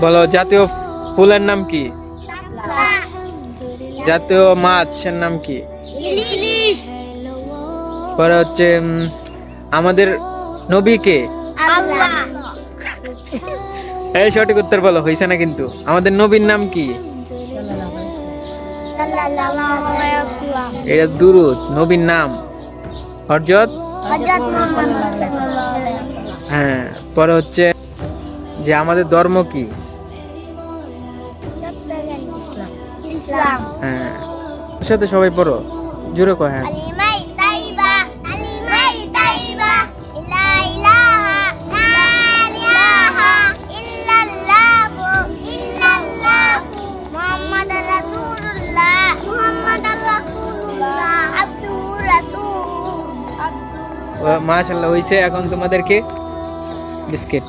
বলো জাতীয় ফুলের নাম কি? জাতীয় মাছের নাম কি? ইলিশ। পরে হচ্ছে আমাদের নবী কে? আল্লাহ। এই সঠিক উত্তর বলো, হইছে না কিন্তু। আমাদের নবীর নাম কি? সাল্লাল্লাহু আলাইহি ওয়াসাল্লাম। এটা দুরূদ। নবীর নাম হযরত। হযরত মুহাম্মদ সাল্লাল্লাহু আলাইহি ওয়াসাল্লাম। হ্যাঁ, পরে হচ্ছে যে আমাদের ধর্ম কি? ইসলাম। ইসলাম। হ্যাঁ, ওর সাথে সবাই পড়ো, জোরে কয় হ্যাঁ। কালিমাই তাইবা, কালিমাই তাইবা, লা ইলাহা ইল্লাল্লাহ, ইল্লাল্লাহু, ইল্লাল্লাহু, মুহাম্মাদুর রাসূলুল্লাহ, মুহাম্মাদুর রাসূলুল্লাহ, আব্দুর রাসূল, আব্দুর। মাশাআল্লাহ, হইছে। এখন তোমাদেরকে বিস্কিট।